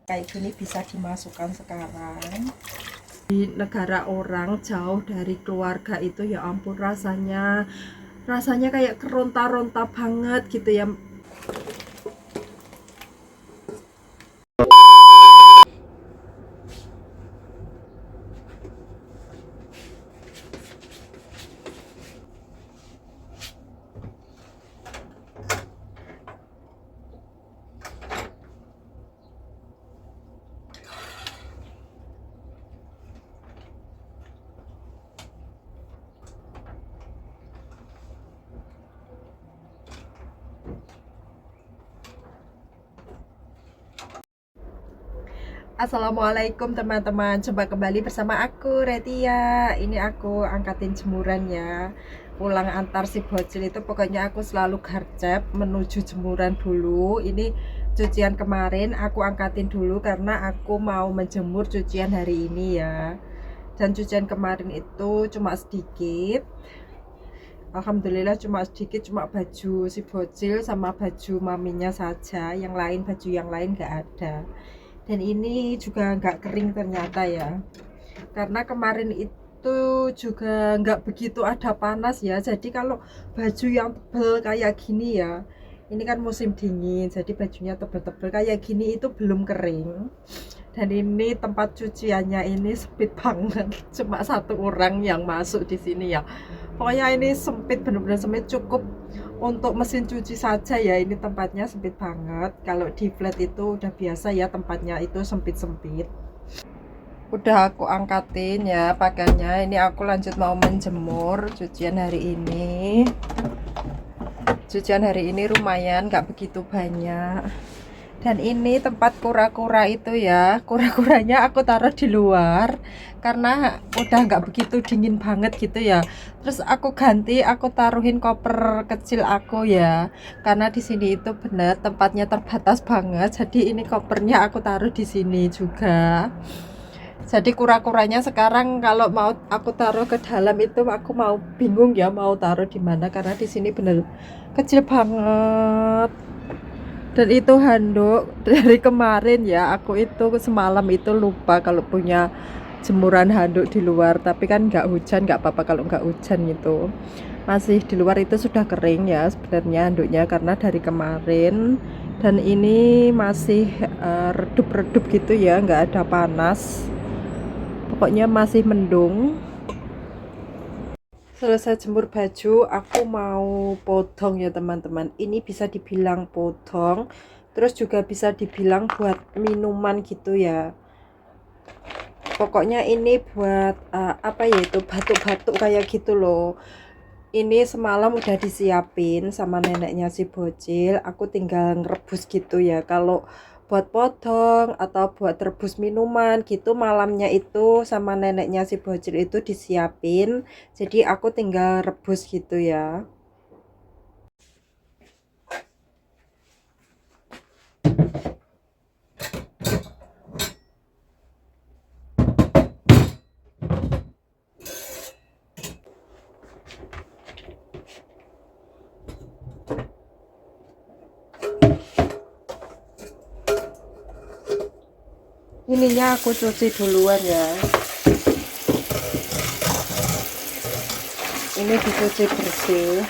kayak gini bisa dimasukkan sekarang. Di negara orang jauh dari keluarga itu ya ampun, rasanya kayak keronta-ronta banget gitu ya. Assalamualaikum teman-teman, jumpa kembali bersama aku Retia. Ini aku angkatin jemuran ya. Pulang antar si bocil itu pokoknya aku selalu garcep menuju jemuran dulu. Ini cucian kemarin aku angkatin dulu karena aku mau menjemur cucian hari ini ya. Dan cucian kemarin itu cuma sedikit. Alhamdulillah cuma sedikit, cuma baju si bocil sama baju maminya saja. Baju yang lain gak ada. Dan ini juga nggak kering ternyata ya, karena kemarin itu juga nggak begitu ada panas ya. Jadi kalau baju yang tebel kayak gini ya, ini kan musim dingin, jadi bajunya tebel-tebel kayak gini itu belum kering. Dan ini tempat cuciannya ini sempit banget, cuma satu orang yang masuk di sini ya. Pokoknya ini sempit, bener-bener sempit, cukup untuk mesin cuci saja ya. Ini tempatnya sempit banget. Kalau di flat itu udah biasa ya, tempatnya itu sempit-sempit. Udah aku angkatin ya pakaiannya. Ini aku lanjut mau menjemur cucian hari ini. Cucian hari ini lumayan, nggak begitu banyak. Dan ini tempat kura-kura itu ya, kura-kuranya aku taruh di luar karena udah nggak begitu dingin banget gitu ya. Terus aku ganti, aku taruhin koper kecil aku ya, karena di sini itu bener tempatnya terbatas banget. Jadi ini kopernya aku taruh di sini juga. Jadi kura-kuranya sekarang kalau mau aku taruh ke dalam itu aku mau bingung ya mau taruh di mana karena di sini bener kecil banget. Dan itu handuk dari kemarin ya, aku itu semalam itu lupa kalau punya jemuran handuk di luar. Tapi kan nggak hujan, nggak apa-apa kalau nggak hujan gitu. Masih di luar itu sudah kering ya sebenarnya handuknya karena dari kemarin. Dan ini masih redup-redup gitu ya, nggak ada panas. Pokoknya masih mendung. Selesai jemur baju, aku mau potong ya teman-teman. Ini bisa dibilang potong, terus juga bisa dibilang buat minuman gitu ya. Pokoknya ini buat apa ya, itu batuk-batuk kayak gitu loh. Ini semalam udah disiapin sama neneknya si bocil. Aku tinggal ngerebus gitu ya. Kalau buat potong atau buat rebus minuman gitu malamnya itu sama neneknya si bocil itu disiapin. Jadi aku tinggal rebus gitu ya. Ininya aku cuci duluan ya. Ini dicuci bersih.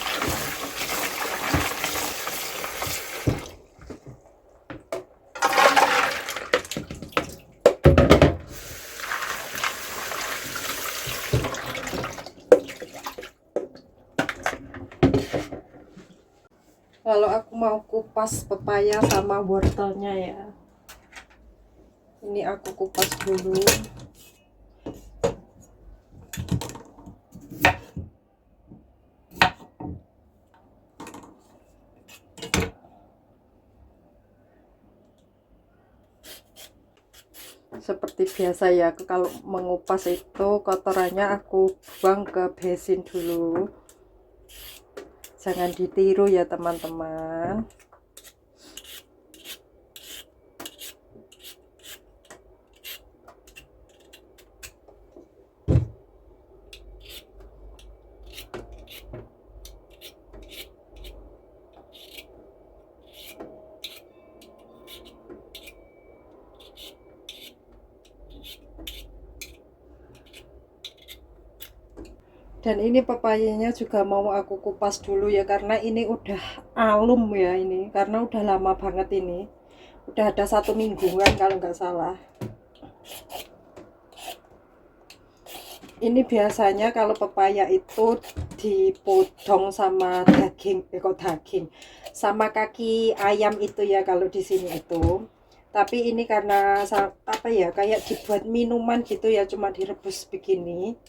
Kalau aku mau kupas pepaya sama wortelnya ya. Ini aku kupas dulu. Seperti biasa ya, aku kalau mengupas itu kotorannya aku buang ke basin dulu. Jangan ditiru ya teman-teman. Dan ini pepayanya juga mau aku kupas dulu ya, karena ini udah alum ya, ini karena udah lama banget, ini udah ada 1 mingguan kalau nggak salah. Ini biasanya kalau pepaya itu dipotong sama daging, kok daging, sama kaki ayam itu ya kalau di sini itu. Tapi ini karena apa ya, kayak dibuat minuman gitu ya, cuma direbus begini.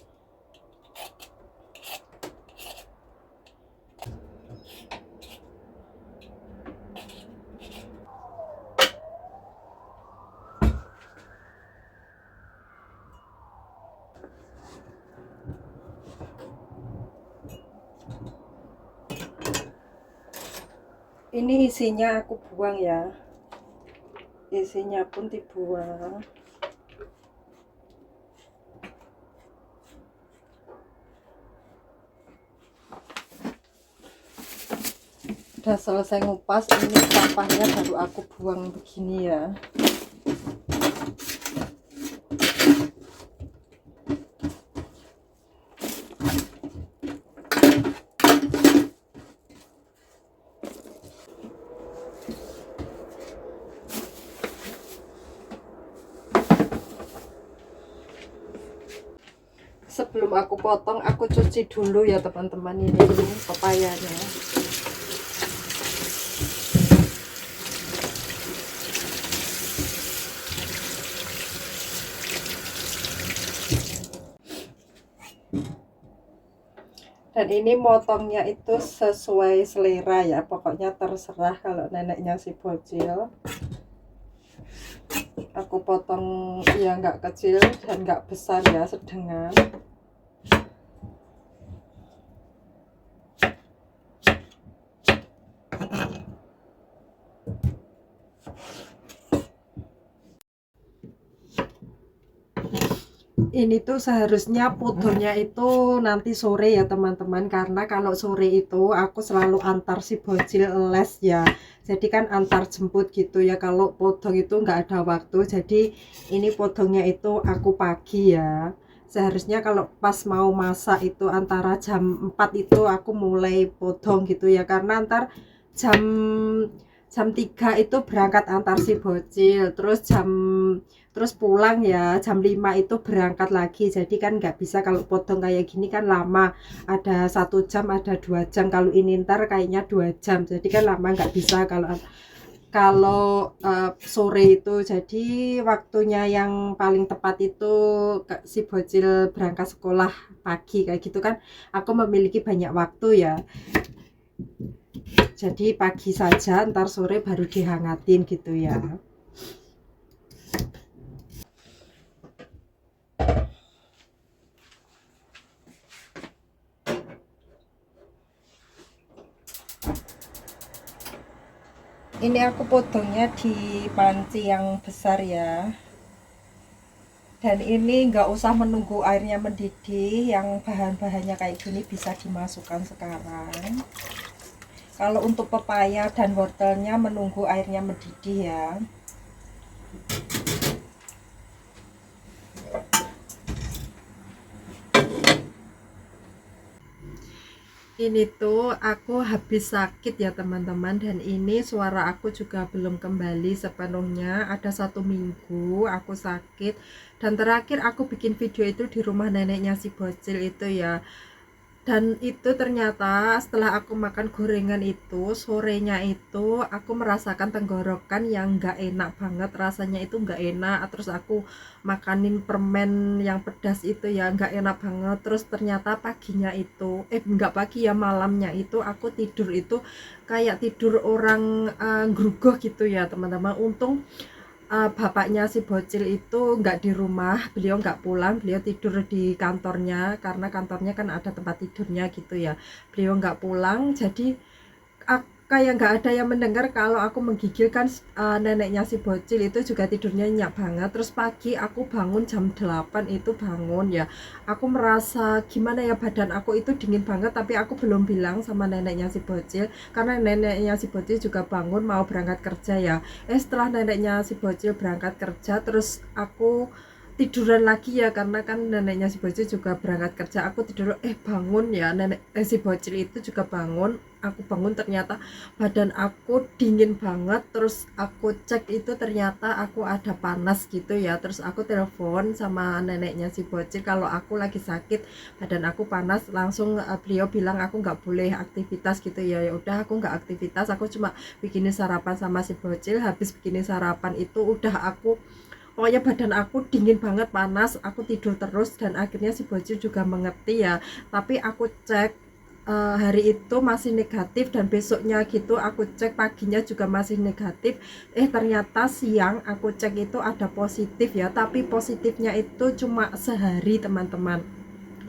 Ini isinya aku buang ya, isinya pun dibuang. Udah selesai ngupas, ini sampahnya baru aku buang begini ya. Sebelum aku potong, aku cuci dulu ya teman-teman, ini pepayanya. Dan ini motongnya itu sesuai selera ya, pokoknya terserah. Kalau neneknya si bocil, aku potong ya nggak kecil dan nggak besar ya, sedengan. Ini tuh seharusnya fotonya itu nanti sore ya teman-teman, karena kalau sore itu aku selalu antar si bocil les ya, jadi kan antar jemput gitu ya. Kalau potong itu nggak ada waktu, jadi ini potongnya itu aku pagi ya. Seharusnya kalau pas mau masak itu antara jam 4 itu aku mulai potong gitu ya, karena antar jam jam 3 itu berangkat antar si bocil, terus pulang ya jam 5 itu berangkat lagi. Jadi kan nggak bisa kalau potong kayak gini kan lama, ada 1 jam ada 2 jam, kalau ini ntar kayaknya 2 jam, jadi kan lama, nggak bisa kalau sore itu. Jadi waktunya yang paling tepat itu si bocil berangkat sekolah pagi kayak gitu kan, aku memiliki banyak waktu ya. Jadi pagi saja, ntar sore baru dihangatin gitu ya. Ini aku potongnya di panci yang besar ya. Dan ini nggak usah menunggu airnya mendidih, yang bahan-bahannya kayak gini bisa dimasukkan sekarang. Kalau untuk pepaya dan wortelnya menunggu airnya mendidih ya. Ini tuh aku habis sakit ya teman-teman, dan ini suara aku juga belum kembali sepenuhnya. Ada 1 minggu aku sakit, dan terakhir aku bikin video itu di rumah neneknya si bocil itu ya. Dan itu ternyata setelah aku makan gorengan itu, sorenya itu aku merasakan tenggorokan yang nggak enak banget, rasanya itu nggak enak. Terus aku makanin permen yang pedas itu ya, nggak enak banget. Terus ternyata paginya itu, nggak pagi ya, malamnya itu aku tidur itu kayak tidur orang ngrugoh gitu ya teman-teman. Untung bapaknya si bocil itu nggak di rumah, beliau nggak pulang, beliau tidur di kantornya, karena kantornya kan ada tempat tidurnya gitu ya. Beliau nggak pulang, jadi kayak nggak ada yang mendengar kalau aku menggigilkan neneknya si bocil itu juga tidurnya nyenyak banget. Terus pagi aku bangun jam 8 itu bangun ya, aku merasa gimana ya, badan aku itu dingin banget, tapi aku belum bilang sama neneknya si bocil karena neneknya si bocil juga bangun mau berangkat kerja ya. Setelah neneknya si bocil berangkat kerja, terus aku tiduran lagi ya, karena kan neneknya si bocil juga berangkat kerja. Aku tidur, bangun ya, si bocil itu juga bangun. Aku bangun ternyata badan aku dingin banget. Terus aku cek itu ternyata aku ada panas gitu ya. Terus aku telepon sama neneknya si bocil kalau aku lagi sakit, badan aku panas. Langsung beliau bilang aku nggak boleh aktivitas gitu ya. Ya udah, aku nggak aktivitas, aku cuma bikinin sarapan sama si bocil. Habis bikinin sarapan itu udah aku, pokoknya badan aku dingin banget, panas, aku tidur terus. Dan akhirnya si bocil juga mengerti ya. Tapi aku cek hari itu masih negatif, dan besoknya gitu aku cek paginya juga masih negatif. Ternyata siang aku cek itu ada positif ya, tapi positifnya itu cuma sehari teman-teman.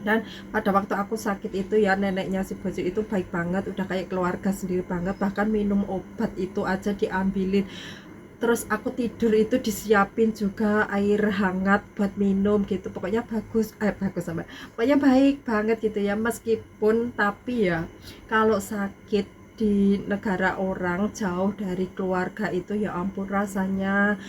Dan pada waktu aku sakit itu ya, neneknya si bocil itu baik banget, udah kayak keluarga sendiri banget. Bahkan minum obat itu aja diambilin. Terus aku tidur itu disiapin juga air hangat buat minum gitu. Pokoknya bagus sampai, pokoknya baik banget gitu ya. Meskipun tapi ya, kalau sakit di negara orang jauh dari keluarga itu ya ampun, rasanya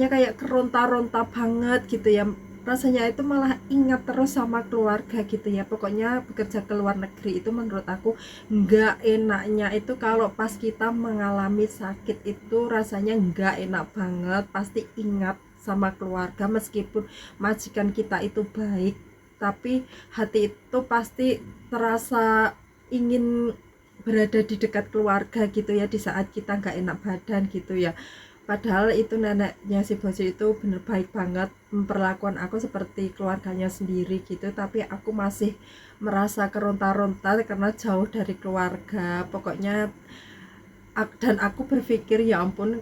kayak keronta-ronta banget gitu ya. Rasanya itu malah ingat terus sama keluarga gitu ya. Pokoknya bekerja ke luar negeri itu menurut aku nggak enaknya itu kalau pas kita mengalami sakit itu rasanya nggak enak banget. Pasti ingat sama keluarga, meskipun majikan kita itu baik, tapi hati itu pasti terasa ingin berada di dekat keluarga gitu ya, di saat kita nggak enak badan gitu ya. Padahal itu neneknya si bocil itu bener baik banget, memperlakukan aku seperti keluarganya sendiri gitu. Tapi aku masih merasa keronta-ronta karena jauh dari keluarga. Pokoknya dan aku berpikir ya ampun,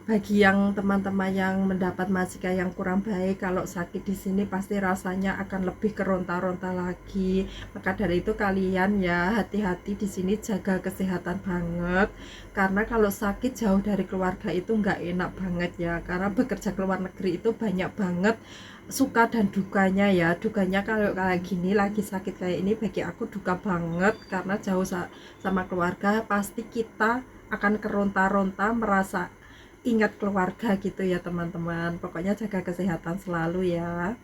bagi yang teman-teman yang mendapat majikan yang kurang baik, kalau sakit di sini pasti rasanya akan lebih keronta-ronta lagi. Maka dari itu kalian ya hati-hati di sini, jaga kesehatan banget. Karena kalau sakit jauh dari keluarga itu nggak enak banget ya. Karena bekerja ke luar negeri itu banyak banget suka dan dukanya ya. Dukanya kalau kayak gini lagi sakit kayak ini, bagi aku duka banget karena jauh sama keluarga. Pasti kita akan keronta-ronta, merasa ingat keluarga gitu ya teman-teman. Pokoknya jaga kesehatan selalu ya.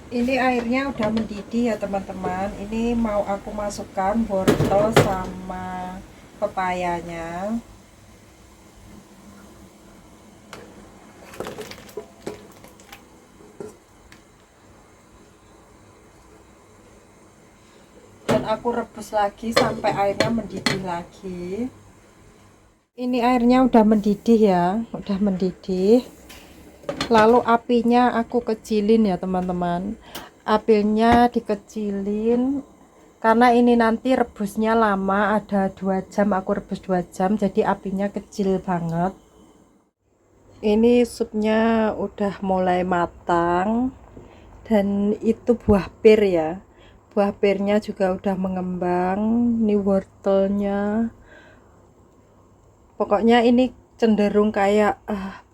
Ini airnya udah mendidih ya teman-teman. Ini mau aku masukkan wortel sama pepayanya. Dan aku rebus lagi sampai airnya mendidih lagi. Ini airnya udah mendidih ya, udah mendidih. Lalu apinya aku kecilin ya teman-teman. Apinya dikecilin karena ini nanti rebusnya lama, ada 2 jam, aku rebus 2 jam, jadi apinya kecil banget. Ini supnya udah mulai matang, dan itu buah pir ya. Buah pirnya juga udah mengembang. Ini wortelnya. Pokoknya ini cenderung kayak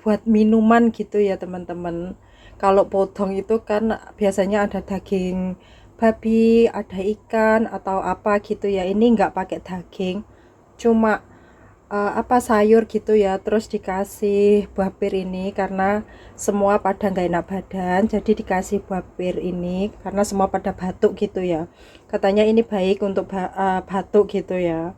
buat minuman gitu ya teman-teman. Kalau potong itu kan biasanya ada daging babi, ada ikan atau apa gitu ya. Ini nggak pakai daging, cuma sayur gitu ya. Terus dikasih buah pir ini karena semua pada nggak enak badan, jadi dikasih buah pir ini karena semua pada batuk gitu ya. Katanya ini baik untuk batuk gitu ya.